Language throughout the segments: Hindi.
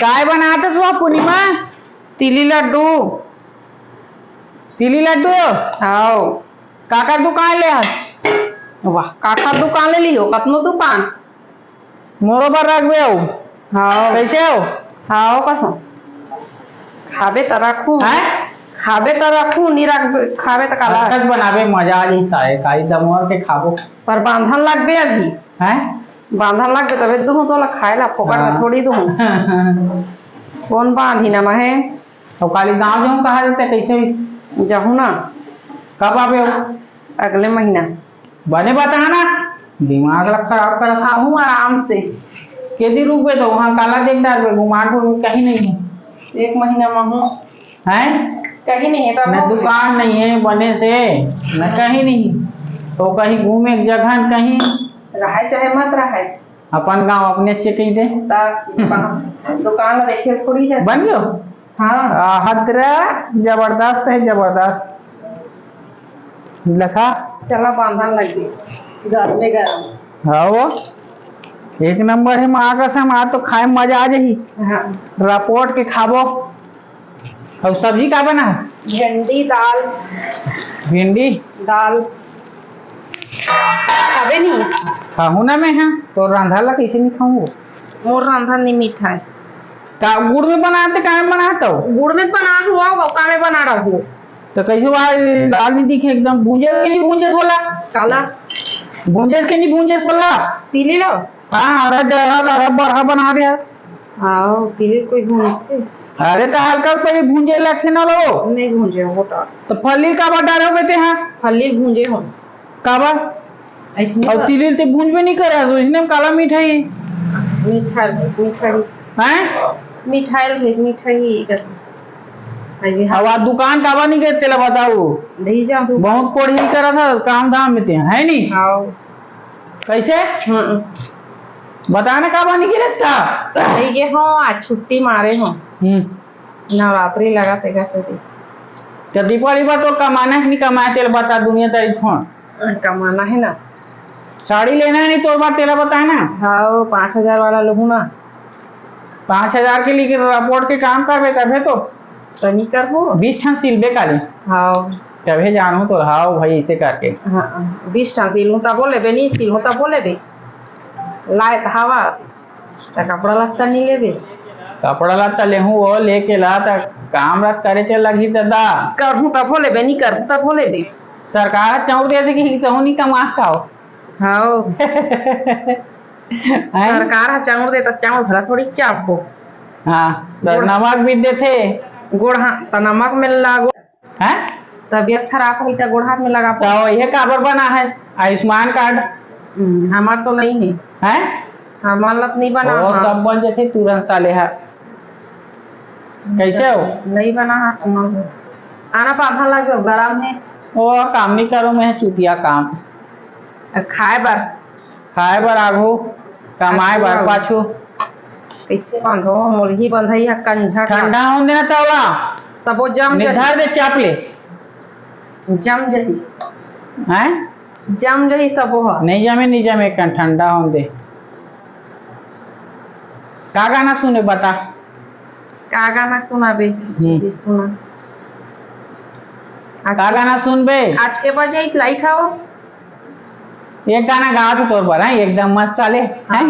काय बनाते सुआ पूर्णिमा? तिली लड्डू। तिली लड्डू हाओ काका दुकान ले हस वाह काका दुकान ले लियो कतनो दुकान मोरोबर रखबे हो हाओ कैसे हो हाओ कसम खाबे त रखू हैं खाबे त रखू नी रखबे खाबे त काला अच्छा बनाबे मजा आ जाई साए काई दमोर के खाबो पर बांधन लग गए अभी हैं बांधन लग गए तबे दूं तो ला खाए ला फोकट में थोड़ी दूं कौन बांधी ना महे तो काली गांव जाऊं कहा देते कैसे हुई जाहू ना कब आवे हो अगले महीना बने बता ना दिमाग लग खराब कर रखा आहू आराम से केदी रुकबे तो वहां काला देख डाल गुमानपुर में कहीं नहीं है 1 महीना में हूँ हैं कहीं नहीं है न तब दुकान नहीं है बने से न कहीं नहीं तो कहीं घूमे की जगह न कहीं रहे चाहे मत रहे अपन गांव अपने चेक दे दुकान ला देखिए थोड़ी है बन गयो हाँ हदरा जबरदस्त है जबरदस्त लखा चला बांधन लग गई घर में गरम हाँ वो एक नंबर है माँ का सम आ तो खाए में मजा आ जाही हाँ रपोट के खाबो और सब्जी का बना है भिंडी दाल भिंडी दाल खाबे नहीं खाऊ ना मैं हाँ तो रंधा ला कैसे नहीं खाऊंगा मोर रंधा नहीं मीठा है का गुड़ में बनाते का में बनाता हो गुड़ में बना हुआ होगा का में बना रहा हूँ तो कैसे वहाँ दाल नहीं दिखे एकदम भूंजे के नहीं भूंजे बोला काला भूंजे के नहीं भूंजे बोला तिली लो हाँ अरे बड़ा बना दिया हाँ तिली कोई भूंजते अरे तो हल्का पे भूंजे लखे ना लो नहीं भूंजे हो तो फली का डाले हो बेटे हाँ फली भूंजे हो काबा ऐसे और तिली तो भूंज में नहीं करा तो इसने काला मिठाई मिठाई मिठाई हैं मिठाई अब आप दुकान काबा नहीं गए तेला बताओ नहीं जा बहुत कोड़ी करा था काम धाम में थे है नहीं हाँ कैसे बताना काबा नहीं गिरे था नहीं गे हो आज छुट्टी मारे हो नवरात्रि लगा थे कैसे थी तो दीपावली पर तो कमाना है नहीं कमाया तेल बता दुनिया तारीख फोन कमाना है ना साड़ी लेना है नहीं तो बात तेला बताना हाँ 5,000 वाला लूँ ना 5,000 के लिए रपोर्ट के काम करबे तबे तो नहीं कर हो 20 ठन सिलबे काले हाँ तबे जानू तो हाउ भाई ऐसे करके हाँ 20 ठन सिलूँ तब बोले बे नहीं सिलूँ तब बोले बे लाए हवा तो कपड़ा लगता नहीं ले बे कपड़ा लत्ता ले हूँ वो लेके ला तक काम रख करे चल लगी दादा करूँ तब बोले बे नहीं करूँ तब बोले बे सरकार चाहू दे कि तो नहीं कमा खाओ हाँ सरकार चाउर दे तो चाउर भला थोड़ी चाप हो हाँ तो नमक भी देते गुड़ हाँ तो नमक में लागो हैं तबियत खराब हुई तो गुड़ हाथ में लगा तो ये काबर बना है आयुष्मान कार्ड हमार तो नहीं है हैं हमार लत नहीं बना वो सब बन जाते तुरंत साले है कैसे हो नहीं बना हाँ सुना आना पाधा लगे गरम है वो काम नहीं करो मैं चुतिया काम खाए बर आगू कमाए बर पाछू कैसे बांधो मुर्गी बंधई है कंझा ठंडा होने देना तवा सबो जम निधार दे चाप ले जम जही हैं जम जही सबो है नहीं जमे कन ठंडा होने दे का गाना सुने बता का गाना सुना बे भी सुना का गाना सुन बे आज के बजे इस लाइट आओ एक गाना गा तो तोर पर है एकदम मस्त वाले हैं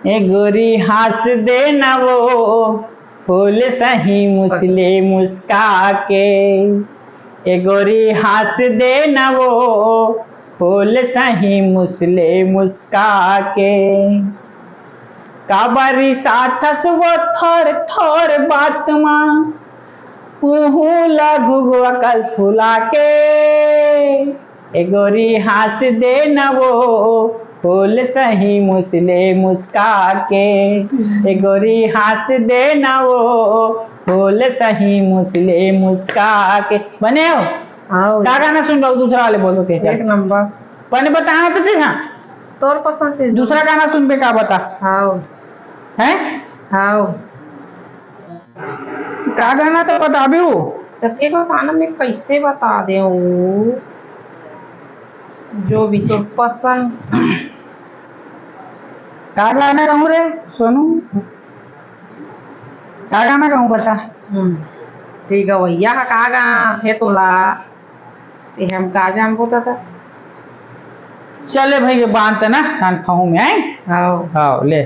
ए गोरी हंस दे न वो फूल सही मुसले मुस्का के ए गोरी हंस दे न वो फूल सही मुसले मुस्का के काबरी साथस वो थोर थोर बात मां लगू अकल फुला के ए गोरी हंस दे न वो फूल सही मुसले मुस्का के ए गोरी हंस दे न वो फूल सही मुसले मुस्का के बने हो का गाना सुन रहा दूसरा वाले बोलो के एक नंबर पहले बताना तो थे हाँ तोर पसंद से दूसरा गाना सुन पे का बता हाँ हैं हाँ का गाना तो बता भी हो तते को गाना में कैसे बता दे जो भी तो पसंद का गाना गाऊं रे सोनू? का गाना गाऊं बता? ठीक है भैया का गाना है तोला ते हम का जान बोता था। चले भाई ये बांध ना खान खाऊं मैं। हाँ हाँ ले